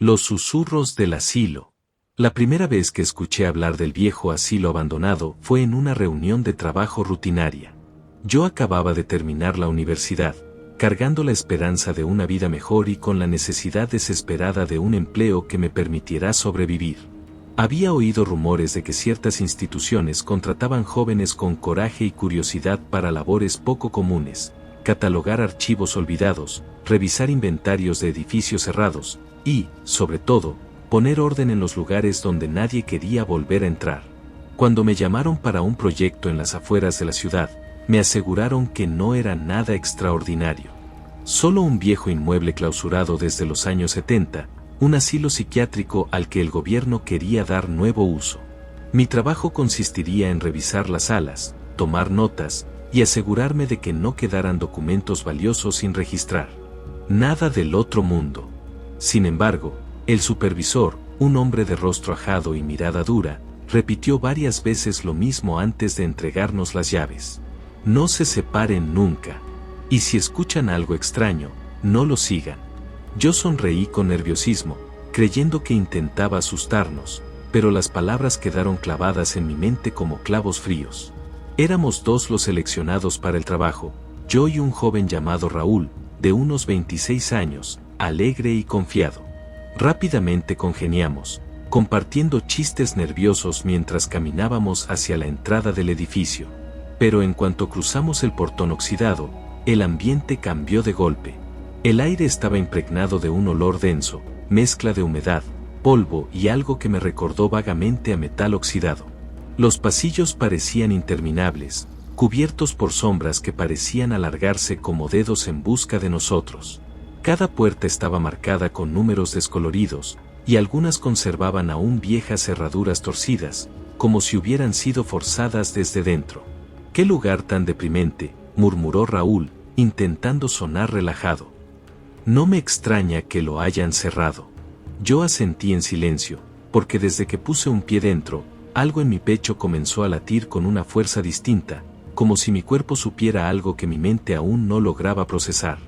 Los susurros del asilo. La primera vez que escuché hablar del viejo asilo abandonado fue en una reunión de trabajo rutinaria. Yo acababa de terminar la universidad, cargando la esperanza de una vida mejor y con la necesidad desesperada de un empleo que me permitiera sobrevivir. Había oído rumores de que ciertas instituciones contrataban jóvenes con coraje y curiosidad para labores poco comunes, catalogar archivos olvidados, revisar inventarios de edificios cerrados, y, sobre todo, poner orden en los lugares donde nadie quería volver a entrar. Cuando me llamaron para un proyecto en las afueras de la ciudad, me aseguraron que no era nada extraordinario. Solo un viejo inmueble clausurado desde los años 70, un asilo psiquiátrico al que el gobierno quería dar nuevo uso. Mi trabajo consistiría en revisar las salas, tomar notas, y asegurarme de que no quedaran documentos valiosos sin registrar. Nada del otro mundo. Sin embargo, el supervisor, un hombre de rostro ajado y mirada dura, repitió varias veces lo mismo antes de entregarnos las llaves. No se separen nunca. Y si escuchan algo extraño, no lo sigan. Yo sonreí con nerviosismo, creyendo que intentaba asustarnos, pero las palabras quedaron clavadas en mi mente como clavos fríos. Éramos dos los seleccionados para el trabajo, yo y un joven llamado Raúl, de unos 26 años, alegre y confiado. Rápidamente congeniamos, compartiendo chistes nerviosos mientras caminábamos hacia la entrada del edificio. Pero en cuanto cruzamos el portón oxidado, el ambiente cambió de golpe. El aire estaba impregnado de un olor denso, mezcla de humedad, polvo y algo que me recordó vagamente a metal oxidado. Los pasillos parecían interminables, cubiertos por sombras que parecían alargarse como dedos en busca de nosotros. Cada puerta estaba marcada con números descoloridos, y algunas conservaban aún viejas cerraduras torcidas, como si hubieran sido forzadas desde dentro. «¡Qué lugar tan deprimente!», murmuró Raúl, intentando sonar relajado. «No me extraña que lo hayan cerrado». Yo asentí en silencio, porque desde que puse un pie dentro, algo en mi pecho comenzó a latir con una fuerza distinta, como si mi cuerpo supiera algo que mi mente aún no lograba procesar.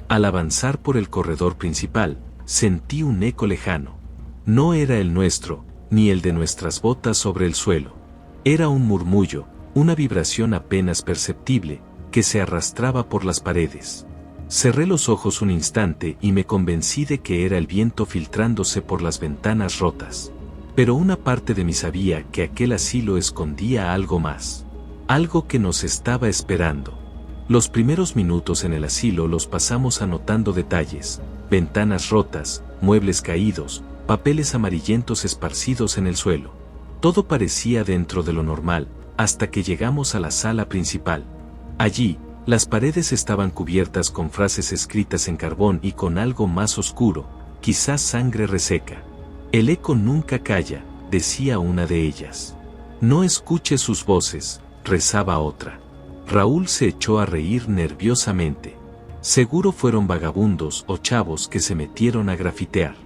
Al avanzar por el corredor principal, sentí un eco lejano. No era el nuestro, ni el de nuestras botas sobre el suelo. Era un murmullo, una vibración apenas perceptible, que se arrastraba por las paredes. Cerré los ojos un instante y me convencí de que era el viento filtrándose por las ventanas rotas. Pero una parte de mí sabía que aquel asilo escondía algo más. Algo que nos estaba esperando. Los primeros minutos en el asilo los pasamos anotando detalles, ventanas rotas, muebles caídos, papeles amarillentos esparcidos en el suelo. Todo parecía dentro de lo normal, hasta que llegamos a la sala principal. Allí, las paredes estaban cubiertas con frases escritas en carbón y con algo más oscuro, quizás sangre reseca. «El eco nunca calla», decía una de ellas. «No escuche sus voces», rezaba otra. Raúl se echó a reír nerviosamente. Seguro fueron vagabundos o chavos que se metieron a grafitear.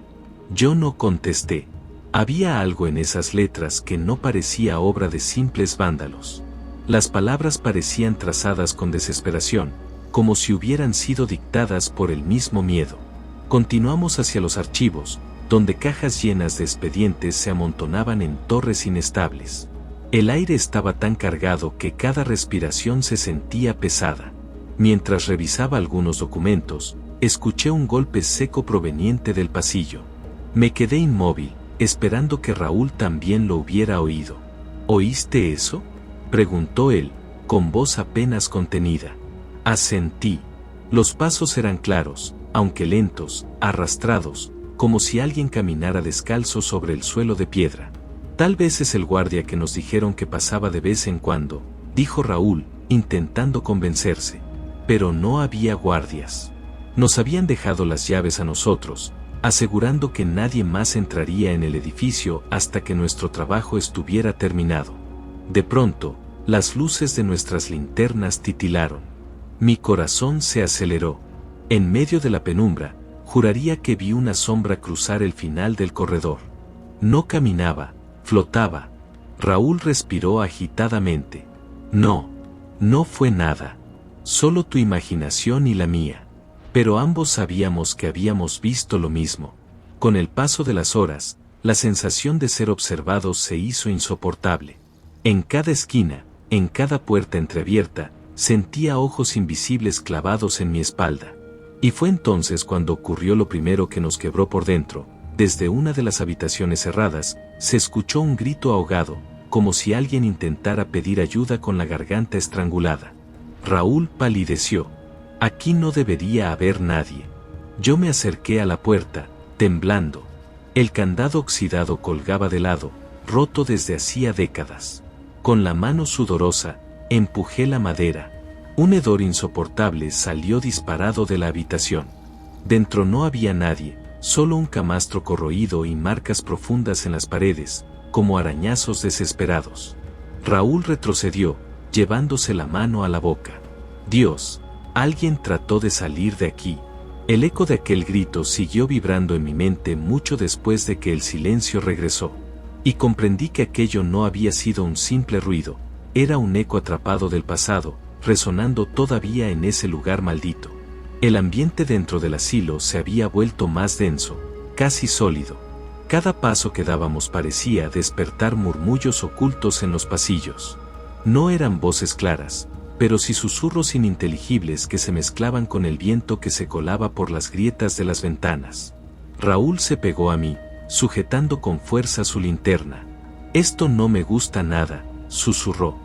Yo no contesté. Había algo en esas letras que no parecía obra de simples vándalos. Las palabras parecían trazadas con desesperación, como si hubieran sido dictadas por el mismo miedo. Continuamos hacia los archivos, donde cajas llenas de expedientes se amontonaban en torres inestables. El aire estaba tan cargado que cada respiración se sentía pesada. Mientras revisaba algunos documentos, escuché un golpe seco proveniente del pasillo. Me quedé inmóvil, esperando que Raúl también lo hubiera oído. «¿Oíste eso?», preguntó él, con voz apenas contenida. Asentí. Los pasos eran claros, aunque lentos, arrastrados, como si alguien caminara descalzo sobre el suelo de piedra. «Tal vez es el guardia que nos dijeron que pasaba de vez en cuando», dijo Raúl, intentando convencerse. Pero no había guardias. Nos habían dejado las llaves a nosotros, asegurando que nadie más entraría en el edificio hasta que nuestro trabajo estuviera terminado. De pronto, las luces de nuestras linternas titilaron. Mi corazón se aceleró. En medio de la penumbra, juraría que vi una sombra cruzar el final del corredor. No caminaba, flotaba. Raúl respiró agitadamente. «No, no fue nada. Solo tu imaginación y la mía». Pero ambos sabíamos que habíamos visto lo mismo. Con el paso de las horas, la sensación de ser observados se hizo insoportable. En cada esquina, en cada puerta entreabierta, sentía ojos invisibles clavados en mi espalda. Y fue entonces cuando ocurrió lo primero que nos quebró por dentro. Desde una de las habitaciones cerradas, se escuchó un grito ahogado, como si alguien intentara pedir ayuda con la garganta estrangulada. Raúl palideció. Aquí no debería haber nadie. Yo me acerqué a la puerta, temblando. El candado oxidado colgaba de lado, roto desde hacía décadas. Con la mano sudorosa, empujé la madera. Un hedor insoportable salió disparado de la habitación. Dentro no había nadie, solo un camastro corroído y marcas profundas en las paredes, como arañazos desesperados. Raúl retrocedió, llevándose la mano a la boca. Dios, alguien trató de salir de aquí. El eco de aquel grito siguió vibrando en mi mente mucho después de que el silencio regresó. Y comprendí que aquello no había sido un simple ruido, era un eco atrapado del pasado, resonando todavía en ese lugar maldito. El ambiente dentro del asilo se había vuelto más denso, casi sólido. Cada paso que dábamos parecía despertar murmullos ocultos en los pasillos. No eran voces claras, pero sí susurros ininteligibles que se mezclaban con el viento que se colaba por las grietas de las ventanas. Raúl se pegó a mí, sujetando con fuerza su linterna. «Esto no me gusta nada», susurró.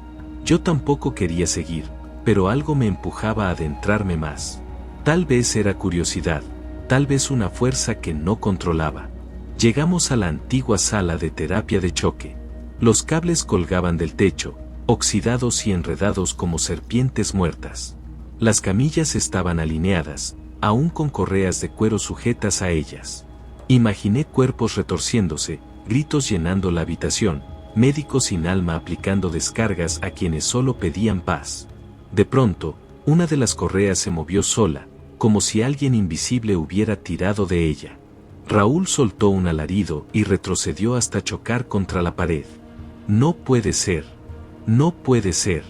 Yo tampoco quería seguir, pero algo me empujaba a adentrarme más. Tal vez era curiosidad, tal vez una fuerza que no controlaba. Llegamos a la antigua sala de terapia de choque. Los cables colgaban del techo, oxidados y enredados como serpientes muertas. Las camillas estaban alineadas, aún con correas de cuero sujetas a ellas. Imaginé cuerpos retorciéndose, gritos llenando la habitación, médicos sin alma aplicando descargas a quienes solo pedían paz. De pronto, una de las correas se movió sola, como si alguien invisible hubiera tirado de ella. Raúl soltó un alarido y retrocedió hasta chocar contra la pared. «No puede ser. No puede ser».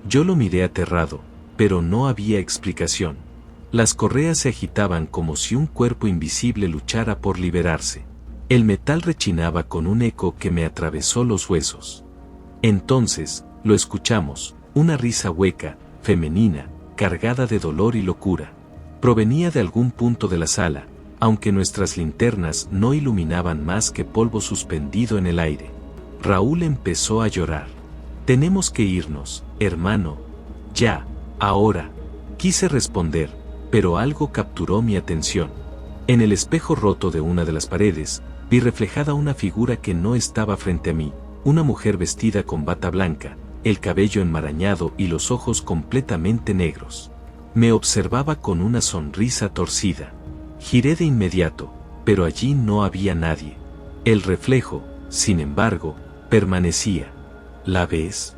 Yo lo miré aterrado, pero no había explicación. Las correas se agitaban como si un cuerpo invisible luchara por liberarse. El metal rechinaba con un eco que me atravesó los huesos. Entonces, lo escuchamos, una risa hueca, femenina, cargada de dolor y locura. Provenía de algún punto de la sala, aunque nuestras linternas no iluminaban más que polvo suspendido en el aire. Raúl empezó a llorar. «Tenemos que irnos, hermano. Ya, ahora». Quise responder, pero algo capturó mi atención. En el espejo roto de una de las paredes, vi reflejada una figura que no estaba frente a mí, una mujer vestida con bata blanca, el cabello enmarañado y los ojos completamente negros. Me observaba con una sonrisa torcida. Giré de inmediato, pero allí no había nadie. El reflejo, sin embargo, permanecía. «¿La ves?»,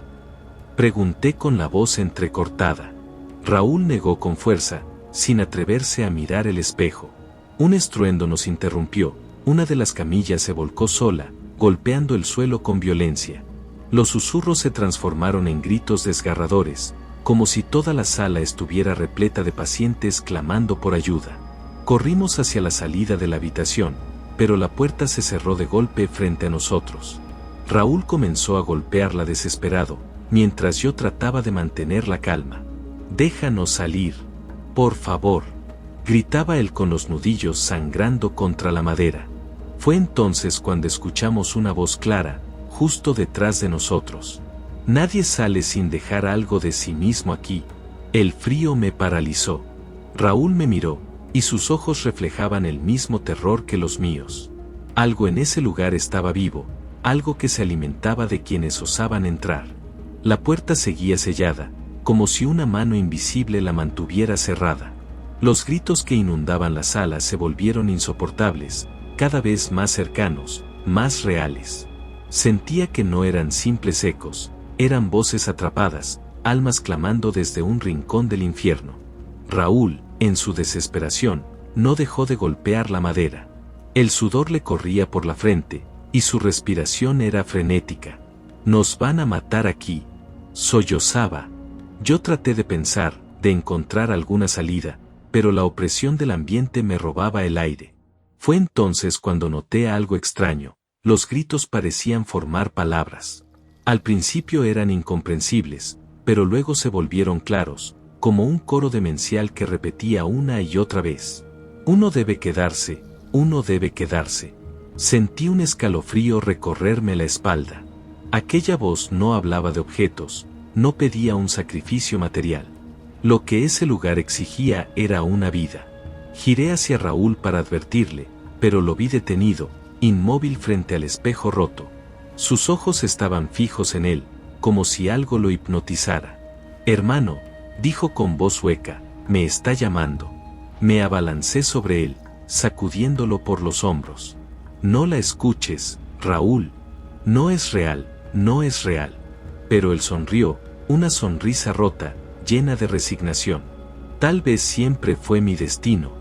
pregunté con la voz entrecortada. Raúl negó con fuerza, sin atreverse a mirar el espejo. Un estruendo nos interrumpió, una de las camillas se volcó sola, golpeando el suelo con violencia. Los susurros se transformaron en gritos desgarradores, como si toda la sala estuviera repleta de pacientes clamando por ayuda. Corrimos hacia la salida de la habitación, pero la puerta se cerró de golpe frente a nosotros. Raúl comenzó a golpearla desesperado, mientras yo trataba de mantener la calma. «Déjanos salir, por favor», gritaba él con los nudillos sangrando contra la madera. Fue entonces cuando escuchamos una voz clara, justo detrás de nosotros. «Nadie sale sin dejar algo de sí mismo aquí». El frío me paralizó. Raúl me miró, y sus ojos reflejaban el mismo terror que los míos. Algo en ese lugar estaba vivo, algo que se alimentaba de quienes osaban entrar. La puerta seguía sellada, como si una mano invisible la mantuviera cerrada. Los gritos que inundaban la sala se volvieron insoportables, cada vez más cercanos, más reales. Sentía que no eran simples ecos, eran voces atrapadas, almas clamando desde un rincón del infierno. Raúl, en su desesperación, no dejó de golpear la madera. El sudor le corría por la frente, y su respiración era frenética. «Nos van a matar aquí», sollozaba. Yo traté de pensar, de encontrar alguna salida, pero la opresión del ambiente me robaba el aire. Fue entonces cuando noté algo extraño. Los gritos parecían formar palabras. Al principio eran incomprensibles, pero luego se volvieron claros, como un coro demencial que repetía una y otra vez. Uno debe quedarse, uno debe quedarse. Sentí un escalofrío recorrerme la espalda. Aquella voz no hablaba de objetos, no pedía un sacrificio material. Lo que ese lugar exigía era una vida. Giré hacia Raúl para advertirle, pero lo vi detenido, inmóvil frente al espejo roto. Sus ojos estaban fijos en él, como si algo lo hipnotizara. «Hermano», dijo con voz hueca, «me está llamando». Me abalancé sobre él, sacudiéndolo por los hombros. «No la escuches, Raúl. No es real, no es real». Pero él sonrió, una sonrisa rota, llena de resignación. Tal vez siempre fue mi destino.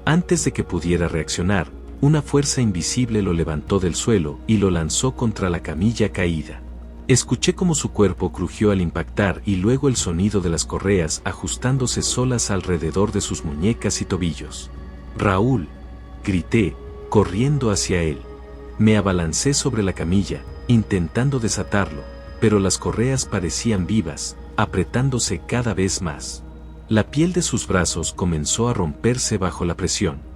Antes de que pudiera reaccionar, una fuerza invisible lo levantó del suelo y lo lanzó contra la camilla caída. Escuché cómo su cuerpo crujió al impactar y luego el sonido de las correas ajustándose solas alrededor de sus muñecas y tobillos. «Raúl», grité, corriendo hacia él. Me abalancé sobre la camilla, intentando desatarlo, pero las correas parecían vivas, apretándose cada vez más. La piel de sus brazos comenzó a romperse bajo la presión.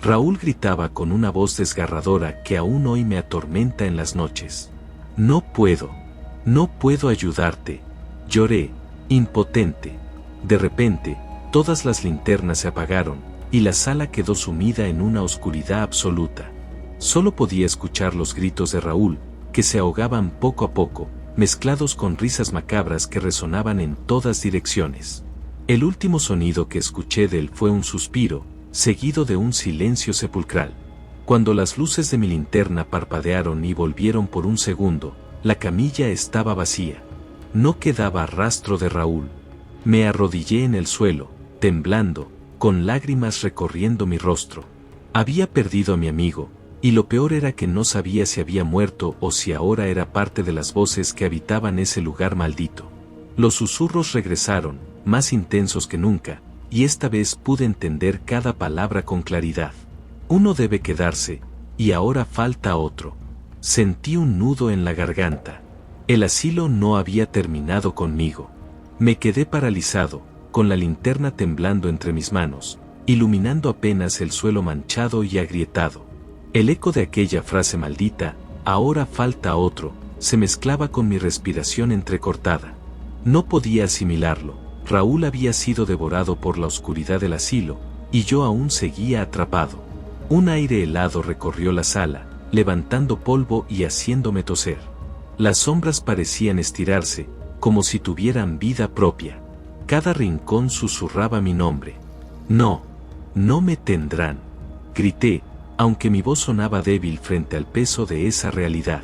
Raúl gritaba con una voz desgarradora que aún hoy me atormenta en las noches. «No puedo ayudarte». Lloré, impotente. De repente, todas las linternas se apagaron, y la sala quedó sumida en una oscuridad absoluta. Solo podía escuchar los gritos de Raúl, que se ahogaban poco a poco, mezclados con risas macabras que resonaban en todas direcciones. El último sonido que escuché de él fue un suspiro, seguido de un silencio sepulcral. Cuando las luces de mi linterna parpadearon y volvieron por un segundo, la camilla estaba vacía. No quedaba rastro de Raúl. Me arrodillé en el suelo, temblando, con lágrimas recorriendo mi rostro. Había perdido a mi amigo, y lo peor era que no sabía si había muerto o si ahora era parte de las voces que habitaban ese lugar maldito. Los susurros regresaron, más intensos que nunca, y esta vez pude entender cada palabra con claridad. Uno debe quedarse, y ahora falta otro. Sentí un nudo en la garganta. El asilo no había terminado conmigo. Me quedé paralizado, con la linterna temblando entre mis manos, iluminando apenas el suelo manchado y agrietado. El eco de aquella frase maldita, «ahora falta otro», se mezclaba con mi respiración entrecortada. No podía asimilarlo. Raúl había sido devorado por la oscuridad del asilo, y yo aún seguía atrapado. Un aire helado recorrió la sala, levantando polvo y haciéndome toser. Las sombras parecían estirarse, como si tuvieran vida propia. Cada rincón susurraba mi nombre. «No, no me tendrán», grité, aunque mi voz sonaba débil frente al peso de esa realidad.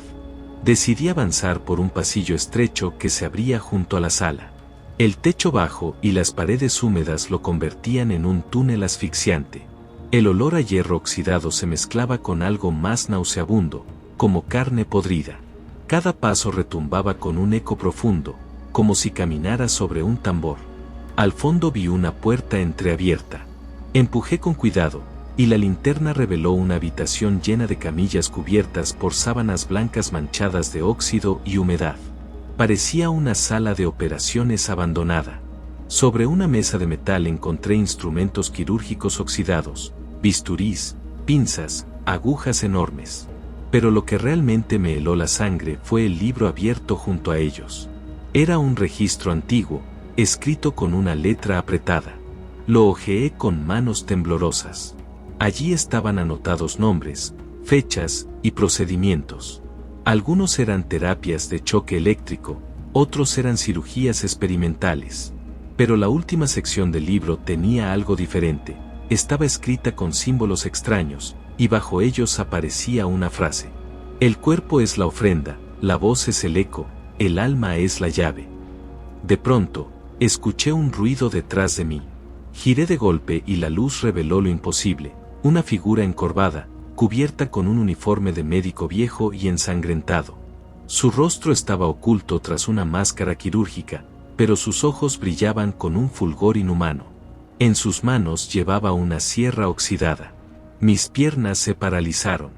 Decidí avanzar por un pasillo estrecho que se abría junto a la sala. El techo bajo y las paredes húmedas lo convertían en un túnel asfixiante. El olor a hierro oxidado se mezclaba con algo más nauseabundo, como carne podrida. Cada paso retumbaba con un eco profundo, como si caminara sobre un tambor. Al fondo vi una puerta entreabierta. Empujé con cuidado, y la linterna reveló una habitación llena de camillas cubiertas por sábanas blancas manchadas de óxido y humedad. Parecía una sala de operaciones abandonada. Sobre una mesa de metal encontré instrumentos quirúrgicos oxidados, bisturís, pinzas, agujas enormes. Pero lo que realmente me heló la sangre fue el libro abierto junto a ellos. Era un registro antiguo, escrito con una letra apretada. Lo hojeé con manos temblorosas. Allí estaban anotados nombres, fechas y procedimientos. Algunos eran terapias de choque eléctrico, otros eran cirugías experimentales. Pero la última sección del libro tenía algo diferente. Estaba escrita con símbolos extraños, y bajo ellos aparecía una frase. «El cuerpo es la ofrenda, la voz es el eco, el alma es la llave». De pronto, escuché un ruido detrás de mí. Giré de golpe y la luz reveló lo imposible, una figura encorvada, cubierta con un uniforme de médico viejo y ensangrentado. Su rostro estaba oculto tras una máscara quirúrgica, pero sus ojos brillaban con un fulgor inhumano. En sus manos llevaba una sierra oxidada. Mis piernas se paralizaron.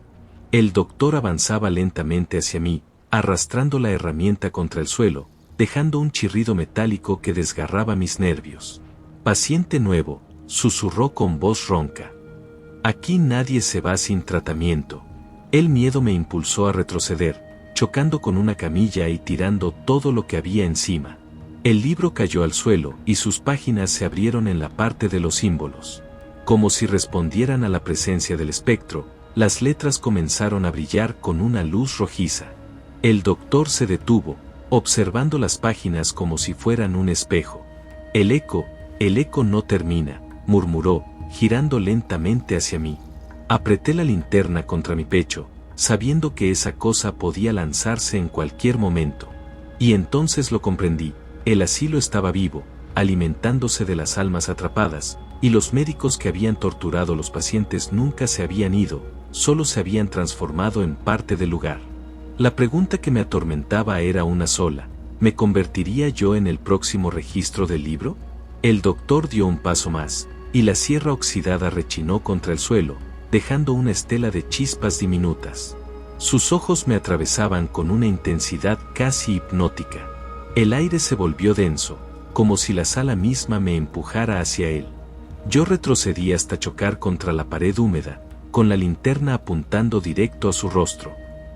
El doctor avanzaba lentamente hacia mí, arrastrando la herramienta contra el suelo, dejando un chirrido metálico que desgarraba mis nervios. Paciente nuevo, susurró con voz ronca. Aquí nadie se va sin tratamiento. El miedo me impulsó a retroceder, chocando con una camilla y tirando todo lo que había encima. El libro cayó al suelo y sus páginas se abrieron en la parte de los símbolos. Como si respondieran a la presencia del espectro, las letras comenzaron a brillar con una luz rojiza. El doctor se detuvo, observando las páginas como si fueran un espejo. El eco no termina, murmuró, girando lentamente hacia mí. Apreté la linterna contra mi pecho, sabiendo que esa cosa podía lanzarse en cualquier momento. Y entonces lo comprendí, el asilo estaba vivo, alimentándose de las almas atrapadas, y los médicos que habían torturado a los pacientes nunca se habían ido, solo se habían transformado en parte del lugar. La pregunta que me atormentaba era una sola: ¿me convertiría yo en el próximo registro del libro? El doctor dio un paso más, y la sierra oxidada rechinó contra el suelo, dejando una estela de chispas diminutas. Sus ojos me atravesaban con una intensidad casi hipnótica. El aire se volvió denso, como si la sala misma me empujara hacia él. Yo retrocedí hasta chocar contra la pared húmeda, con la linterna apuntando directo a su rostro.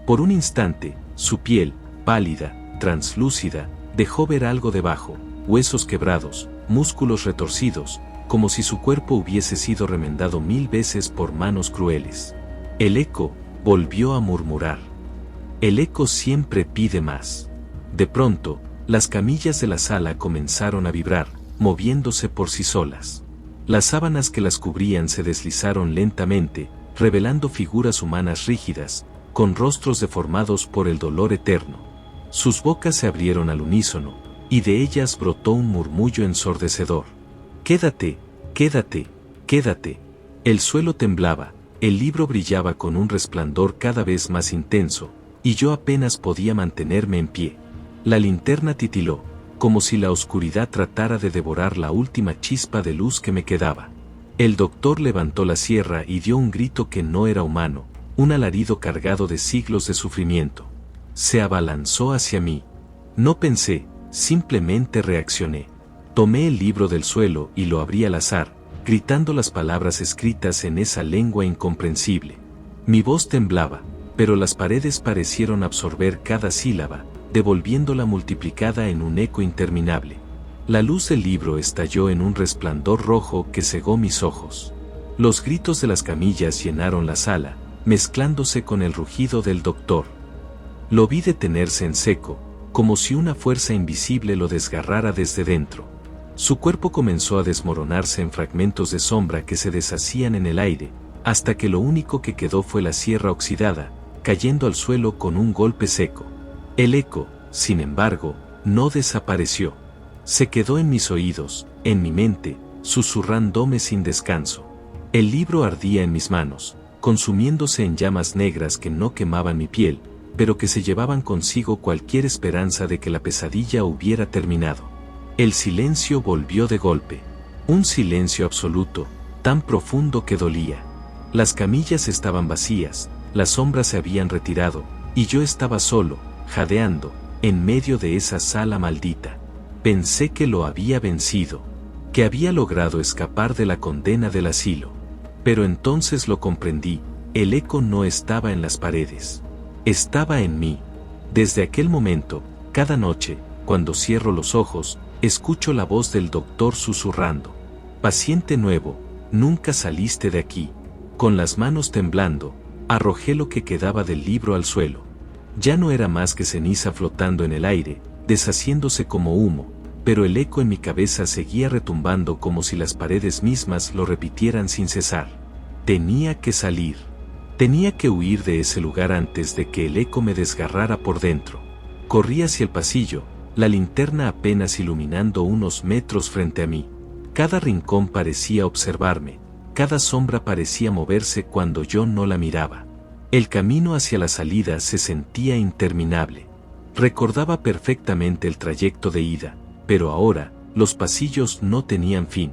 Por un instante, su piel, pálida, translúcida, dejó ver algo debajo, huesos quebrados, músculos retorcidos, como si su cuerpo hubiese sido remendado 1000 veces por manos crueles. El eco volvió a murmurar. El eco siempre pide más. De pronto, las camillas de la sala comenzaron a vibrar, moviéndose por sí solas. Las sábanas que las cubrían se deslizaron lentamente, revelando figuras humanas rígidas, con rostros deformados por el dolor eterno. Sus bocas se abrieron al unísono, y de ellas brotó un murmullo ensordecedor. «Quédate, quédate, quédate». El suelo temblaba, el libro brillaba con un resplandor cada vez más intenso, y yo apenas podía mantenerme en pie. La linterna titiló, como si la oscuridad tratara de devorar la última chispa de luz que me quedaba. El doctor levantó la sierra y dio un grito que no era humano, un alarido cargado de siglos de sufrimiento. Se abalanzó hacia mí. No pensé, simplemente reaccioné. Tomé el libro del suelo y lo abrí al azar, gritando las palabras escritas en esa lengua incomprensible. Mi voz temblaba, pero las paredes parecieron absorber cada sílaba, devolviéndola multiplicada en un eco interminable. La luz del libro estalló en un resplandor rojo que cegó mis ojos. Los gritos de las camillas llenaron la sala, mezclándose con el rugido del doctor. Lo vi detenerse en seco, como si una fuerza invisible lo desgarrara desde dentro. Su cuerpo comenzó a desmoronarse en fragmentos de sombra que se deshacían en el aire, hasta que lo único que quedó fue la sierra oxidada, cayendo al suelo con un golpe seco. El eco, sin embargo, no desapareció. Se quedó en mis oídos, en mi mente, susurrándome sin descanso. El libro ardía en mis manos, consumiéndose en llamas negras que no quemaban mi piel, pero que se llevaban consigo cualquier esperanza de que la pesadilla hubiera terminado. El silencio volvió de golpe. Un silencio absoluto, tan profundo que dolía. Las camillas estaban vacías, las sombras se habían retirado, y yo estaba solo, jadeando, en medio de esa sala maldita. Pensé que lo había vencido, que había logrado escapar de la condena del asilo. Pero entonces lo comprendí, el eco no estaba en las paredes. Estaba en mí. Desde aquel momento, cada noche, cuando cierro los ojos, escucho la voz del doctor susurrando: «Paciente nuevo, nunca saliste de aquí». Con las manos temblando, arrojé lo que quedaba del libro al suelo. Ya no era más que ceniza flotando en el aire, deshaciéndose como humo, pero el eco en mi cabeza seguía retumbando como si las paredes mismas lo repitieran sin cesar. Tenía que salir. Tenía que huir de ese lugar antes de que el eco me desgarrara por dentro. Corrí hacia el pasillo, la linterna apenas iluminando unos metros frente a mí. Cada rincón parecía observarme, cada sombra parecía moverse cuando yo no la miraba. El camino hacia la salida se sentía interminable. Recordaba perfectamente el trayecto de ida, pero ahora, los pasillos no tenían fin.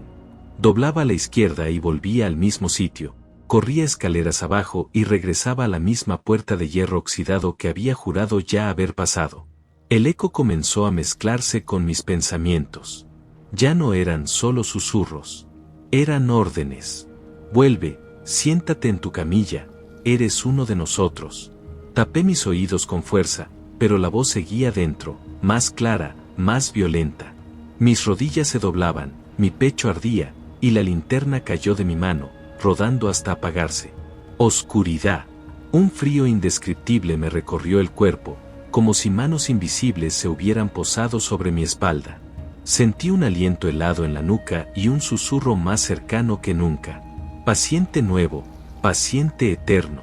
Doblaba a la izquierda y volvía al mismo sitio, corría escaleras abajo y regresaba a la misma puerta de hierro oxidado que había jurado ya haber pasado. El eco comenzó a mezclarse con mis pensamientos. Ya no eran solo susurros. Eran órdenes. Vuelve, siéntate en tu camilla, eres uno de nosotros. Tapé mis oídos con fuerza, pero la voz seguía dentro, más clara, más violenta. Mis rodillas se doblaban, mi pecho ardía, y la linterna cayó de mi mano, rodando hasta apagarse. Oscuridad. Un frío indescriptible me recorrió el cuerpo, como si manos invisibles se hubieran posado sobre mi espalda. Sentí un aliento helado en la nuca y un susurro más cercano que nunca. Paciente nuevo, paciente eterno.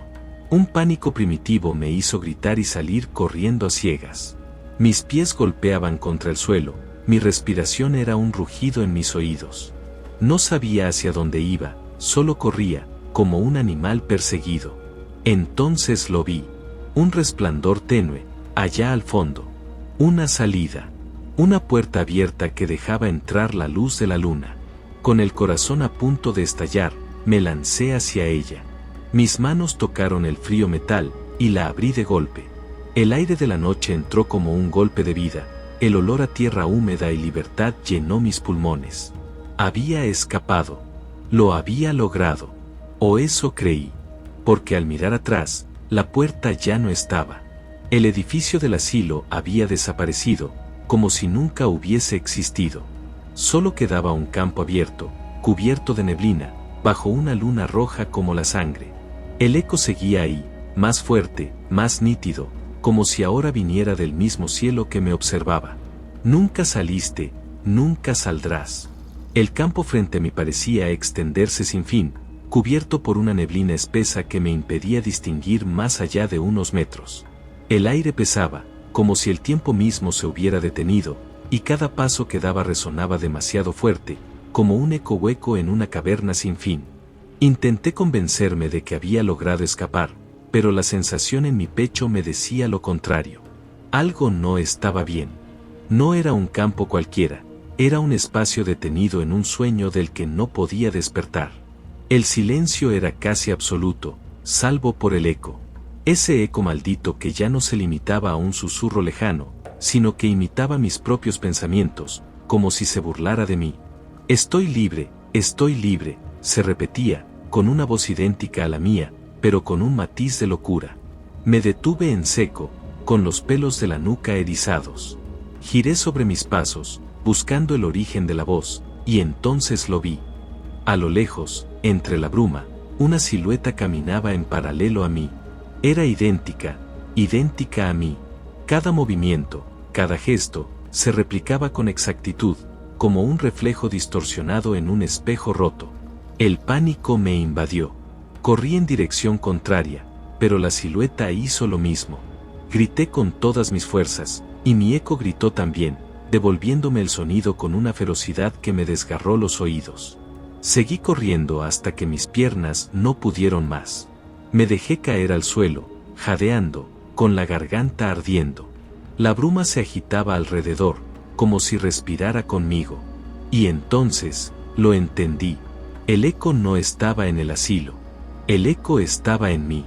Un pánico primitivo me hizo gritar y salir corriendo a ciegas. Mis pies golpeaban contra el suelo, mi respiración era un rugido en mis oídos. No sabía hacia dónde iba, solo corría, como un animal perseguido. Entonces lo vi. Un resplandor tenue, allá al fondo. Una salida. Una puerta abierta que dejaba entrar la luz de la luna. Con el corazón a punto de estallar, me lancé hacia ella. Mis manos tocaron el frío metal, y la abrí de golpe. El aire de la noche entró como un golpe de vida, el olor a tierra húmeda y libertad llenó mis pulmones. Había escapado. Lo había logrado. O eso creí. Porque al mirar atrás, la puerta ya no estaba. El edificio del asilo había desaparecido, como si nunca hubiese existido. Solo quedaba un campo abierto, cubierto de neblina, bajo una luna roja como la sangre. El eco seguía ahí, más fuerte, más nítido, como si ahora viniera del mismo cielo que me observaba. Nunca saliste, nunca saldrás. El campo frente a mí parecía extenderse sin fin, cubierto por una neblina espesa que me impedía distinguir más allá de unos metros. El aire pesaba, como si el tiempo mismo se hubiera detenido, y cada paso que daba resonaba demasiado fuerte, como un eco hueco en una caverna sin fin. Intenté convencerme de que había logrado escapar, pero la sensación en mi pecho me decía lo contrario. Algo no estaba bien. No era un campo cualquiera, era un espacio detenido en un sueño del que no podía despertar. El silencio era casi absoluto, salvo por el eco. Ese eco maldito que ya no se limitaba a un susurro lejano, sino que imitaba mis propios pensamientos, como si se burlara de mí. Estoy libre, se repetía, con una voz idéntica a la mía, pero con un matiz de locura. Me detuve en seco, con los pelos de la nuca erizados. Giré sobre mis pasos, buscando el origen de la voz, y entonces lo vi. A lo lejos, entre la bruma, una silueta caminaba en paralelo a mí. Era idéntica a mí. Cada movimiento, cada gesto, se replicaba con exactitud, como un reflejo distorsionado en un espejo roto. El pánico me invadió. Corrí en dirección contraria, pero la silueta hizo lo mismo. Grité con todas mis fuerzas, y mi eco gritó también, devolviéndome el sonido con una ferocidad que me desgarró los oídos. Seguí corriendo hasta que mis piernas no pudieron más. Me dejé caer al suelo, jadeando, con la garganta ardiendo. La bruma se agitaba alrededor, como si respirara conmigo. Y entonces, lo entendí. El eco no estaba en el asilo. El eco estaba en mí.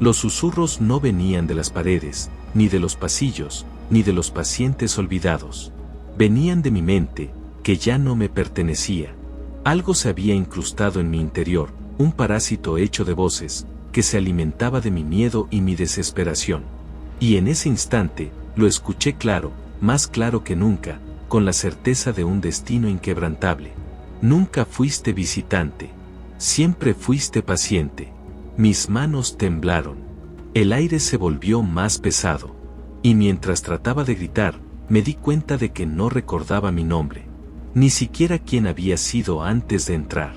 Los susurros no venían de las paredes, ni de los pasillos, ni de los pacientes olvidados. Venían de mi mente, que ya no me pertenecía. Algo se había incrustado en mi interior, un parásito hecho de voces, que se alimentaba de mi miedo y mi desesperación. Y en ese instante, lo escuché claro, más claro que nunca, con la certeza de un destino inquebrantable. Nunca fuiste visitante. Siempre fuiste paciente. Mis manos temblaron. El aire se volvió más pesado. Y mientras trataba de gritar, me di cuenta de que no recordaba mi nombre. Ni siquiera quién había sido antes de entrar.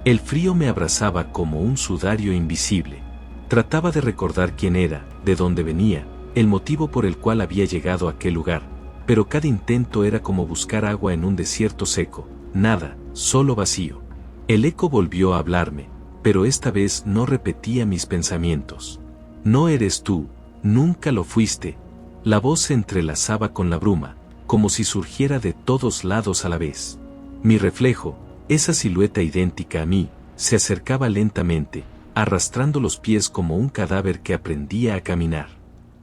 El frío me abrazaba como un sudario invisible. Trataba de recordar quién era, de dónde venía, el motivo por el cual había llegado a aquel lugar, pero cada intento era como buscar agua en un desierto seco, nada, solo vacío. El eco volvió a hablarme, pero esta vez no repetía mis pensamientos. No eres tú, nunca lo fuiste. La voz se entrelazaba con la bruma, como si surgiera de todos lados a la vez. Mi reflejo, esa silueta idéntica a mí, se acercaba lentamente, arrastrando los pies como un cadáver que aprendía a caminar.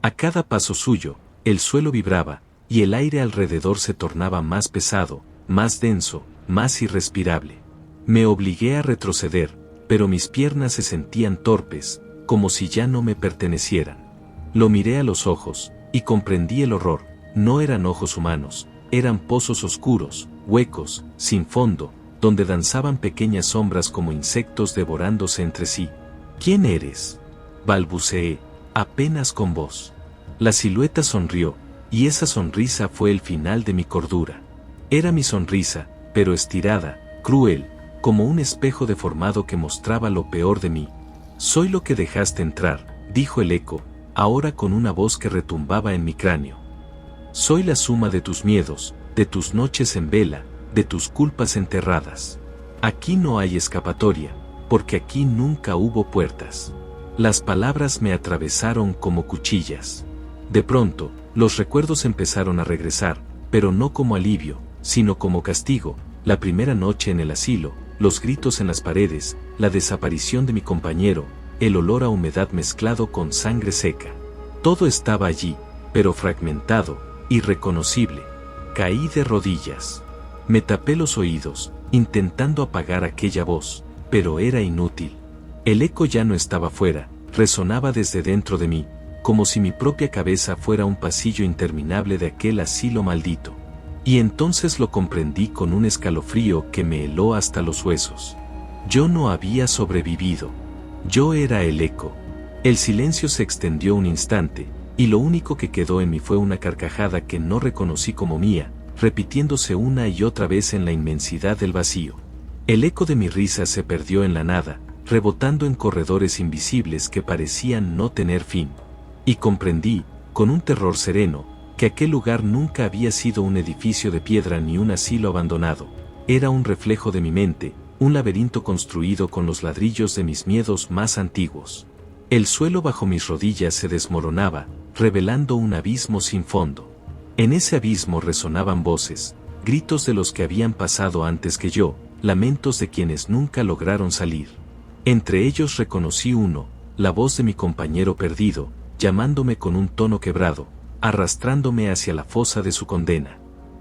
A cada paso suyo, el suelo vibraba, y el aire alrededor se tornaba más pesado, más denso, más irrespirable. Me obligué a retroceder, pero mis piernas se sentían torpes, como si ya no me pertenecieran. Lo miré a los ojos, y comprendí el horror. No eran ojos humanos, eran pozos oscuros, huecos, sin fondo, donde danzaban pequeñas sombras como insectos devorándose entre sí. ¿Quién eres?, balbuceé, apenas con voz. La silueta sonrió, y esa sonrisa fue el final de mi cordura. Era mi sonrisa, pero estirada, cruel, como un espejo deformado que mostraba lo peor de mí. «Soy lo que dejaste entrar», dijo el eco, ahora con una voz que retumbaba en mi cráneo. «Soy la suma de tus miedos, de tus noches en vela, de tus culpas enterradas. Aquí no hay escapatoria, porque aquí nunca hubo puertas». Las palabras me atravesaron como cuchillas. De pronto, los recuerdos empezaron a regresar, pero no como alivio, sino como castigo. La primera noche en el asilo, los gritos en las paredes, la desaparición de mi compañero, el olor a humedad mezclado con sangre seca. Todo estaba allí, pero fragmentado, irreconocible. Caí de rodillas. Me tapé los oídos, intentando apagar aquella voz, pero era inútil. El eco ya no estaba fuera, resonaba desde dentro de mí, como si mi propia cabeza fuera un pasillo interminable de aquel asilo maldito. Y entonces lo comprendí con un escalofrío que me heló hasta los huesos. Yo no había sobrevivido. Yo era el eco. El silencio se extendió un instante, y lo único que quedó en mí fue una carcajada que no reconocí como mía, repitiéndose una y otra vez en la inmensidad del vacío. El eco de mi risa se perdió en la nada, rebotando en corredores invisibles que parecían no tener fin. Y comprendí, con un terror sereno, que aquel lugar nunca había sido un edificio de piedra ni un asilo abandonado. Era un reflejo de mi mente, un laberinto construido con los ladrillos de mis miedos más antiguos. El suelo bajo mis rodillas se desmoronaba, revelando un abismo sin fondo. En ese abismo resonaban voces, gritos de los que habían pasado antes que yo, lamentos de quienes nunca lograron salir. Entre ellos reconocí uno, la voz de mi compañero perdido, llamándome con un tono quebrado, arrastrándome hacia la fosa de su condena.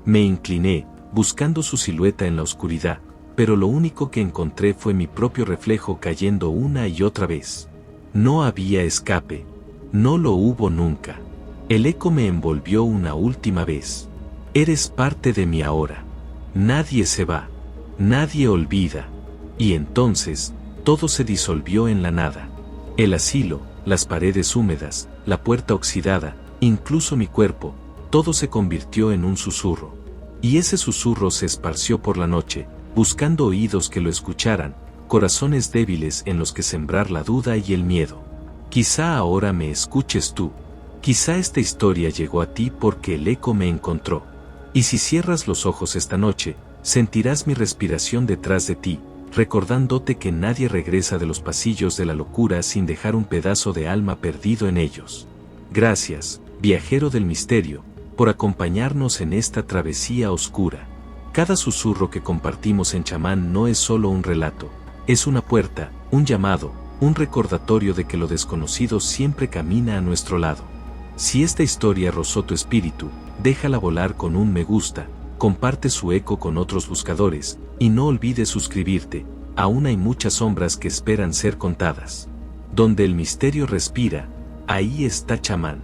Me incliné, buscando su silueta en la oscuridad, pero lo único que encontré fue mi propio reflejo cayendo una y otra vez. No había escape. No lo hubo nunca. El eco me envolvió una última vez. Eres parte de mí ahora. Nadie se va. Nadie olvida. Y entonces, todo se disolvió en la nada. El asilo, las paredes húmedas, la puerta oxidada, incluso mi cuerpo, todo se convirtió en un susurro. Y ese susurro se esparció por la noche, buscando oídos que lo escucharan, corazones débiles en los que sembrar la duda y el miedo. Quizá ahora me escuches tú. Quizá esta historia llegó a ti porque el eco me encontró. Y si cierras los ojos esta noche, sentirás mi respiración detrás de ti, recordándote que nadie regresa de los pasillos de la locura sin dejar un pedazo de alma perdido en ellos. Gracias, viajero del misterio, por acompañarnos en esta travesía oscura. Cada susurro que compartimos en chamán no es solo un relato, es una puerta, un llamado, un recordatorio de que lo desconocido siempre camina a nuestro lado. Si esta historia rozó tu espíritu, déjala volar con un me gusta, comparte su eco con otros buscadores, y no olvides suscribirte. Aún hay muchas sombras que esperan ser contadas. Donde el misterio respira, ahí está chamán.